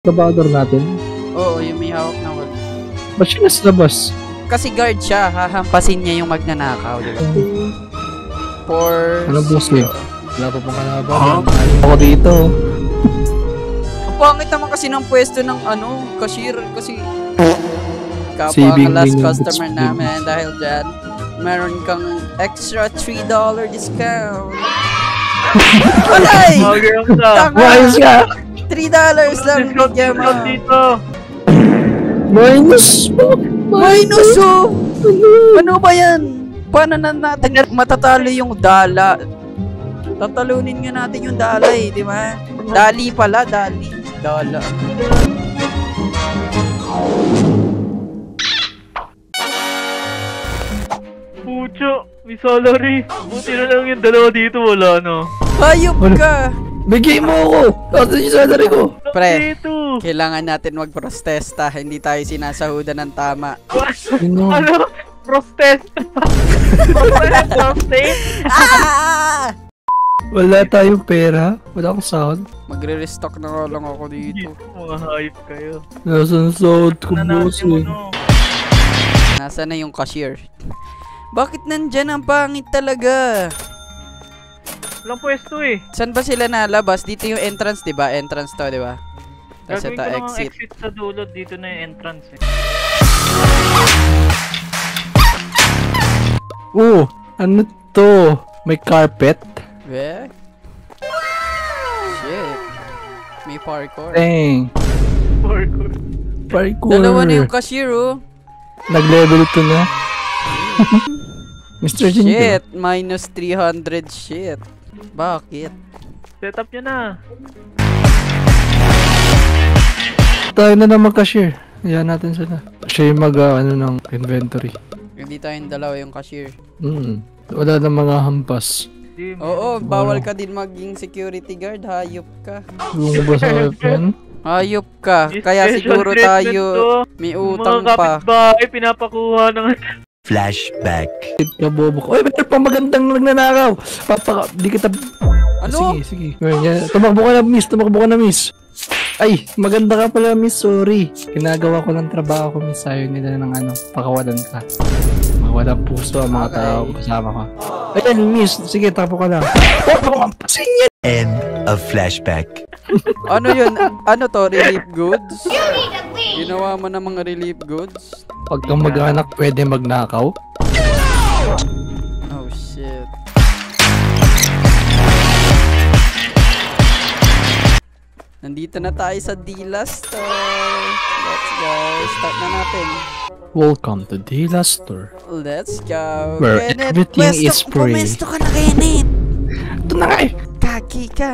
Trabador natin? Oo, yung may hawak na wall. Ba't siya nasa labas? Kasi guard siya, hahampasin niya yung magnanakaw, di ba? Anong boss niya? Wala pa pong kalaban. Ako dito. Ang pangit naman kasi ng pwesto ng cashier kasi kapwa Saving ang last minimum customer speed. namin dahil dyan meron kang extra $3 discount. Alay! Ayos ka! $3 lang bigyan mo. Minus! Minus oh! Ano ba yan? Paano na natin matatalo yung dala? Tatalunin nga natin yung dala eh, di ba? Dali pala, dali. Dala. Pucho, may salary. Buti na lang yung dalawa dito, wala no. Hayop ka! Bigay mo ako! Asan yung salary ko? Pre, Dito. kailangan natin magprostesta. Hindi tayo sinasahudan ng tama. Ano? Protest. Protest? Ah! Wala tayong pera. Wala akong sahod. Magre-restock na nga lang ako dito. Mga hype kayo. Nasaan sahod ko, boss eh. Nasa na yung cashier? Bakit nandyan ang pangit talaga? Walang pwesto eh. Saan ba sila nalabas? Dito yung entrance, di ba? Entrance to, di ba? Tapos Gagawin ito, ko lang ang exit. exit sa dulo. Dito na yung entrance eh. Ano to? May carpet? Weh? Shit. May parkour. Dang. Parkour. Parkour. Dalawa na yung cashier, oh. Nag-level 2 na. Mr. Jin. Shit. Minus 300. Shit. Bakit? Setup nyo na. Tayo na naman cashier. Ayan natin sila. Siya yung ng inventory. Hindi tayong dalawa yung cashier. Wala na mga hampas. Oo, bawal ka din maging security guard. Hayop ka. Yung ba sa yan? Hayop ka. Kaya siguro tayo may utang mga pa. kapitbahay pinapakuha ng... Flashback. Kabobo ko. Uy, meron pa magandang nagnanakaw. Di kita... Ano? Sige. Tumakbo ka na, miss. Tumakbo ka na, miss. Ay, maganda ka pala, miss. Sorry. Ginagawa ko ng trabaho ko, miss. Ayaw nila ng pakawalan ka. Walang puso ang mga tao kasama ko. Ayan, miss. Sige, tapo ka lang. End of flashback. Ano yun? Ano to? Relief goods? Ginawa mo ng mga relief goods? Pag kang mag-anak, pwede magnakaw? Oh, shit. Nandito na tayo sa Dila Store. Let's go. Start na natin. Welcome to Dila Store. Let's go. Where everything is free. Pumesto ka na, Kenneth. Ito na nga eh. Kaki ka.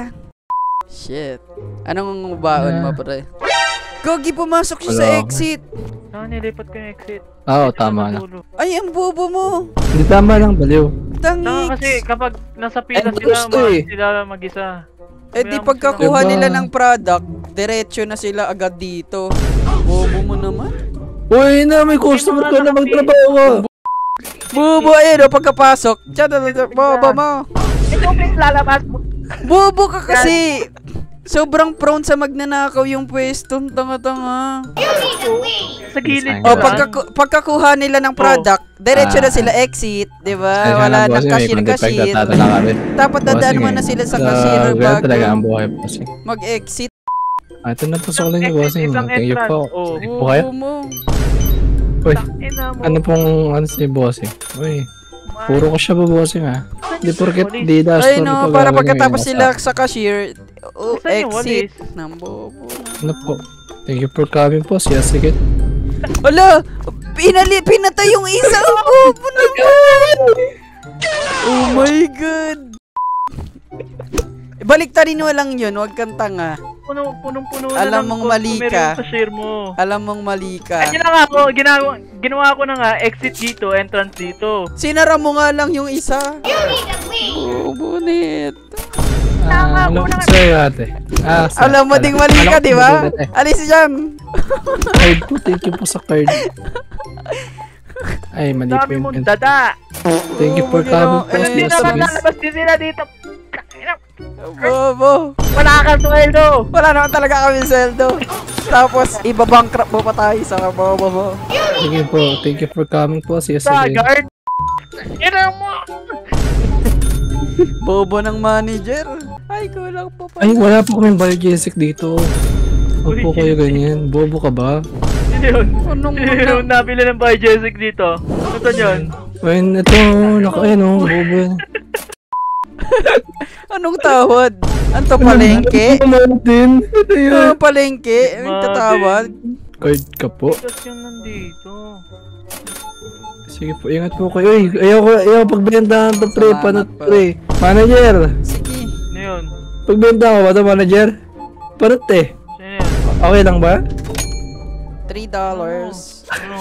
Shit. Anong baon mo, pre? Gogi, pumasok siya sa exit. Saan nilipat ko yung exit? Oo, tama na. Ay, ang bobo mo. Hindi tama lang, baliw. Tangik. Kasi kapag nasa pila And sila, gusto eh. sila mag-isa. Eh di pagkakuha nila ng product, diretso na sila agad dito. Bobo mo naman. Uy na, may customer ka na magtrabaho ka. Bobo, ayun o, pagkapasok. Bobo mo. Ikaw please lalabas mo. Bobo ka kasi. Sobrang prone sa magnanakaw yung pwesto. Tanga-tanga. Sa gilid O, nila. pagkakuha nila ng product, diretso na sila exit. Diba? Wala nang cashier-cashier. Dapat dadaan mo na sila sa cashier bago talaga ang buhay, bossing. mag-exit. Ito na po sa ulan niyo, bossing. Thank you po. Bobo Po kayo? mo. Uy, ano pong si bossing? Uy, puro ko siya po, bossing ha. Hindi porket di dash. Ay no, para pagkatapos sila sa cashier, exit. Nang bobo. Ano po? Thank you for coming po, siya sige. Hala! Pinatay yung isang bobo naman! Oh my god! Baliktarin mo lang yun, huwag kang tanga. Punong-puno na Alam mong mali ka. Sa share mo. Alam mong mali ka. Ay, ginawa ko na nga, exit dito, entrance dito. Sinara mo nga lang yung isa. Bubunit. Ano po sa'yo ate? Alam mo ding mali ka, di ba? Alis dyan. Card po, thank you po sa card. Ay, mali po Sabi mo, yung dada. Thank you for coming po. Hindi naman lalabas din sila dito. Bobo. Wala kang sweldo. Wala naman talaga kami sweldo. Tapos, ibabankrupt mo pa tayo sa bobo mo. Sige po, thank you for coming po. See you Sa again. guard! Ina mo! Bobo ng manager. Ay, kulang pa pa. Ay, wala po kaming biogesic dito. Huwag po kayo ganyan. Bobo ka ba? Sino yun? Anong Sino yung nabili ng biogesic dito? Ito yun? Ayun, ito, ayan o, bobo yan. Anong tawad? Anto palengke? Martin, ito yun. Palengke? Anong tatawad? Card ka po. Tapos yung nandito. Sige po, ingat po kayo. Uy, ayaw pagbenta to pre, Salamat panot po. pre. Manager, Sige. Ano yun? pagbenta ko ba ito manager? Panot eh. Sino yun? Okay lang ba? $3. Ano?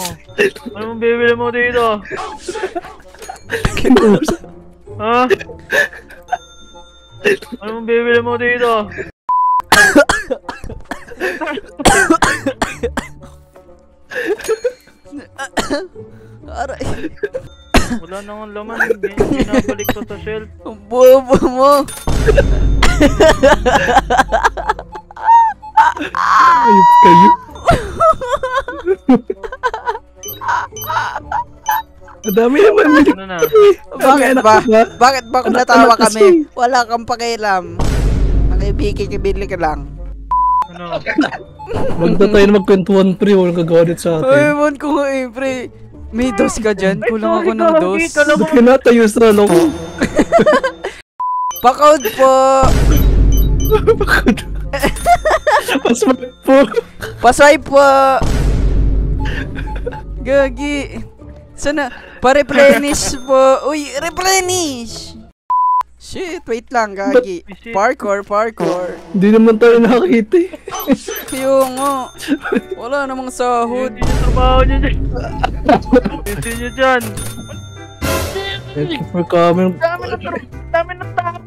Ano mong bibili mo dito? Kinusa. Ha? Ano mong bibili mo dito? Aray. Wala na nga laman. Binabalik ko sa shelf. Ang bobo mo. Ayop kayo. Madami naman. Ano na? Bakit ba? Bakit ba kung Anak- natawa anak kami? kasi. Wala kang pakialam. Nakibiki-kibili ka lang. Ano? Magda tayo na magkwentuhan pre, walang gagalit sa Ay, atin. man ko nga eh, pre. May dos ka dyan? Ay, Kulang ako sorry, ng Gagi. dos. Kala ko Ba't ka natayo sa loko? Pakawad po. Paswag po. Pasay po. Gagi. Sana, pa-replenish po. Uy, replenish. Shit, wait lang, Gagi. Parkour. Hindi naman tayo nakakita eh. Kaya nga. Wala namang sahod. Hindi yung trabaho nyo dyan. Hindi nyo dyan. Thank you for coming. Dami ng tao.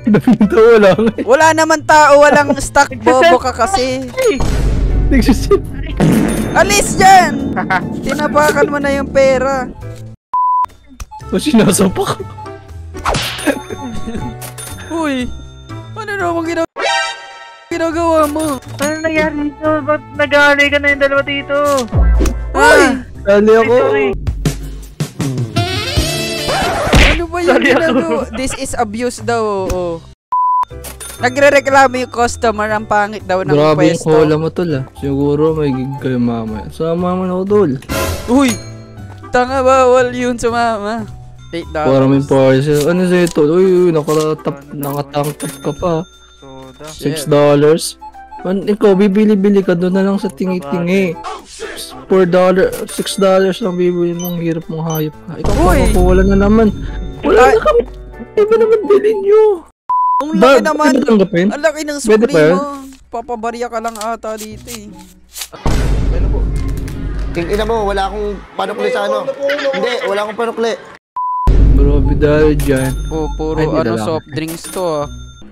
Napinta wala nga eh. Wala naman tao, walang stock. Bobo ka kasi. Nagsisit. Alis dyan! Tinabakan mo na yung pera. O sinasapak. Uy! Ano naman ginagawa mo? Ano nangyari dito? Ba't nag-aalay ka na yung dalawa dito? Uy! Dali Ay, ako. sorry. Ano ba yung Sorry ako. ginagawa? This is abuse daw, oo. Nagre-reklamo yung customer, ang pangit daw ng Grabe yung pwesto. cola mo tol ah. Siguro may gig kayo mamaya. Sama mo na ako tol. Uy! Tanga, bawal yun sumama. $8. Para may parcel. Ano sa'yo tol? Uy, nakatank top ka pa. Soda. Shit. $6. Man, ikaw, bibili-bili ka doon na lang sa tingi-tingi. $4, $6 lang bibili mong hirap mong hayop ka. Ikaw Uy! wala na naman. Wala Ay! na kami. Iba naman bilhin nyo. Ang laki naman. Pwede tanggapin? Ang laki ng Pwede sukli pa yan? mo. Papabarya ka lang ata dito eh. Ano po? Ina mo, wala akong panukli sa ano. Hindi, wala akong panukli. Bro, bidal dyan. Oh, puro Ay, di ano na lang. soft drinks to ah.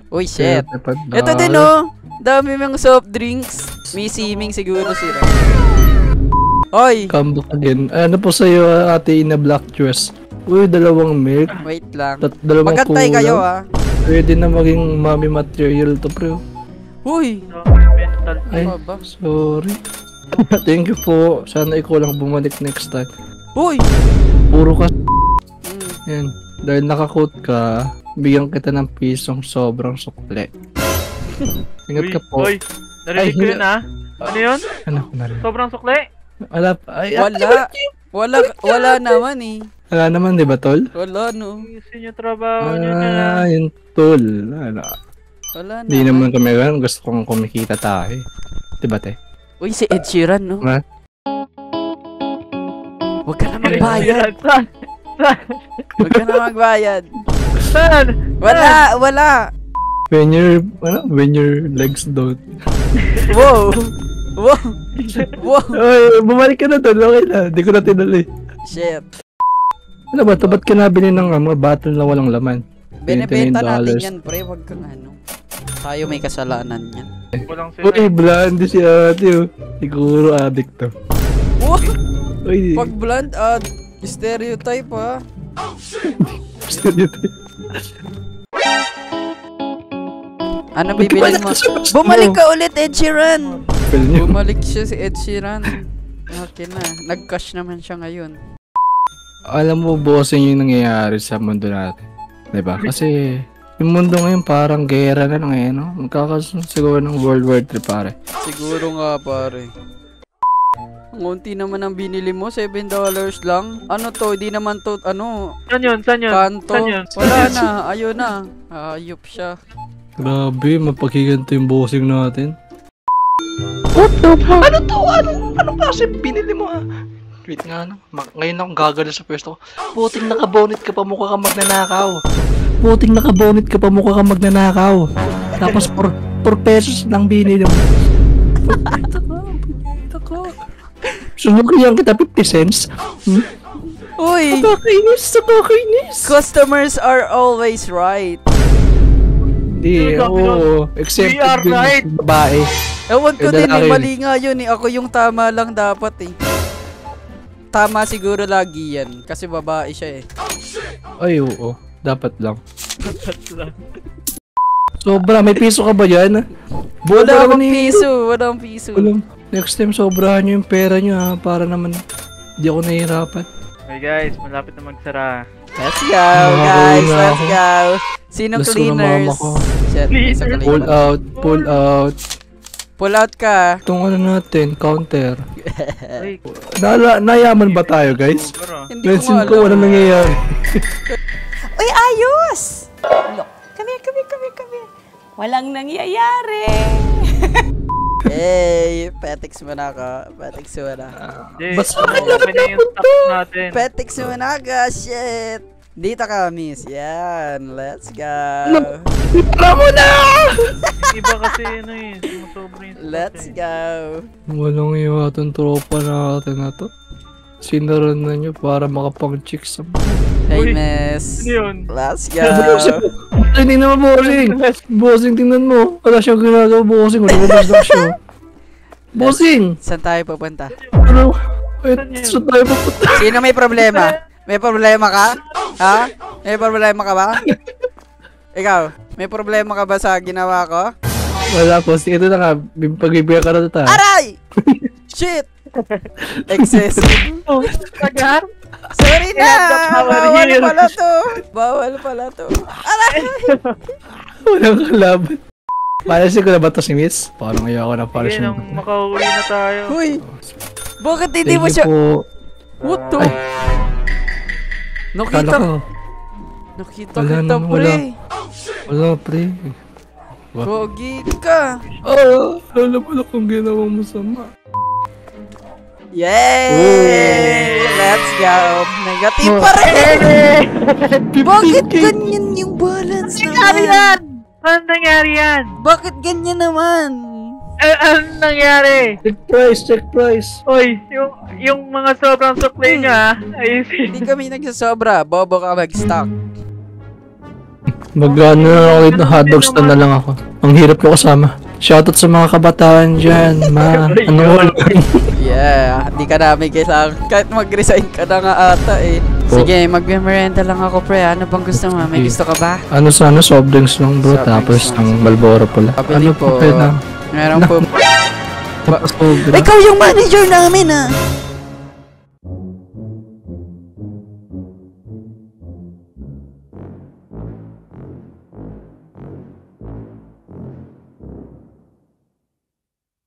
Uy, shit. $5. Ito din oh. Dami mga soft drinks. May siming siguro sila. Oy, Come back again. Ano po sa'yo, ate in a black dress? Uy, dalawang milk. wait lang. Dalawang Magantay kulang. kayo ah. Pwede na maging mommy material to, pre. Huy. Mental. Ay, Ano ba? sorry. Thank you po. Sana ikaw lang bumalik next time. Huy. Puro ka. Mm. Yan. Dahil naka-quote ka, bigyan kita ng pisong sobrang sukle. Ingat ka po. Uy, narinig ko Ay, yun ha? Ano yun? Ano ko na rin? Sobrang sukli? Wala naman eh. Wala naman, di ba, tol? Wala no. Ayusin yung trabaho nyo na. Yun, tol. Ano? Wala Hindi naman. naman kami ganun. Gusto kong kumikita tayo. Di ba, te? Uy, si Ed Sheeran no. Ha? Huwag ka na magbayad. Saan? Saan? Huwag ka na magbayad. Saan? Wala. When your legs don't. Wow. Wow. Wow. Ay, bumalik ka na tol. Okay na. Di ko na tinali. Shit. Ano ba? Ba't ka nabili ng mga bottle na walang laman? Binibenta natin $29. yan, pre. Huwag kang ano. Tayo may kasalanan yan. Walang sila. Uy, blonde si ate oh. Siguro addict to. Wow. Uy, Pag blunt, stereotype ha. Ano bibilin mo? Bumalik ka ulit, Ed Sheeran. profile niyo. Bumalik siya si Ed Sheeran. Okay na. Nag-cash naman siya ngayon. Alam mo, bossing yung nangyayari sa mundo natin. Diba? Kasi yung mundo ngayon parang gera na ngayon, no? Magkakasunod siguro ng World War III, pare. Siguro nga, pare. Ang unti naman ang binili mo, $7 lang. Ano to? Di naman to, ano? Saan yun? Kanto. Saan yun? Wala na, ayun na. Ayop siya. Grabe, mapaghiganto yung bossing natin. What the fuck? Ano to? Anong klase binili mo, Wait nga, no? Ngayon akong gagala sa pwesto ko. Puting nakabonit ka pa, mukha ka magnanakaw. Puting nakabonit ka pa, mukha ka magnanakaw. Tapos 4 pesos lang binili mo. Sunugyan kita 50 cents. Uy! Nakakainis. Customers are always right. Hindi, oo. Except We are right. babae. Ewan ko din, lalaki yun. mali nga yun eh. Ako yung tama lang dapat eh. Tama siguro lagi yan. Kasi babae siya eh. Ay, oo. Dapat lang. Sobra, may piso ka ba dyan? Wala akong piso. Wala akong piso. Next time, sobrahan nyo yung pera nyo, ha? Para naman, di ako nahihirapan. Okay guys, malapit na magsara. Let's go, guys. Let's go. Sino Let's go na cleaners? mama ko. Shit, isa ka Pull out, pull out. Pull out ka. Itong ano natin, counter. Ay, Nayaman ba tayo, guys? bro. Hindi ko Bensin nga ko, wala alam. nangyayari. Uy, ayos! Look, come here. Walang nangyayari. Hey, petix mo na ako. Petix mo na. Hindi, Ba't sa akin open na yung stock natin. Petix mo na ka, shit. Dito ka, miss. Yan, let's go. Para mo na! Iba kasi ano eh, sumusobra yung stock Let's eh. go. Walang iwa itong tropa natin na to. Sinaran na nyo para makapang-chicks sa Hey, Uy, miss. ano yun? Let's go. Hindi naman bossing. Bossing, tingnan mo. Wala siyang ginagawa, bossing. Wala lang siya. Bossing! Saan tayo pupunta? Ano? Wait, saan tayo papunta? Sino may problema? May problema ka? Ha? May problema ka ba? Ikaw, may problema ka ba sa ginawa ko? Wala, bossing. Ito na nga. Pagbibigyan ka na tayo. Aray! Shit! Excessive. Tagar? Sorry na! Bawal Bawal pala to! Bawal pala to. Aray! Walang kalaban. Palasin ko na ba ito si Miss? Parang ayoko na Sige, palasin. nang makauwi na tayo. Uy! Bakit hindi Thank mo you siya... po. What the? Ay. Nakita Kala ko. Nakita Wala kita, naman, pre. Wala, pre. Pogi ka. Lalo pala kung ginawa mo sama. Yay! Let's go! Negative pa rin! Bakit ganyan yung balance naman? Anong nangyari yan? Bakit ganyan naman? Anong nangyari? Check price. Oy, yung mga sobrang supply niya, ayun. Hindi kami nagsasobra. Bobo ka mag-stock. Mag-ano na ako dito, hotdog stand na lang ako. Ang hirap ko kasama. Shoutout sa mga kabataan dyan, ano ko lang. Yeah, di ka namin kailangan. Kahit mag-resign ka na nga ata eh. Sige, magme-merienda lang ako, pre. Ano bang gusto mo? May gusto ka ba? Ano sana, soft drinks lang bro, Soft tapos drinks lang. ang Malboro pala. Pabili Ano po. pa pwede? Meron po. Tapos soft drink. Ikaw yung manager namin ah!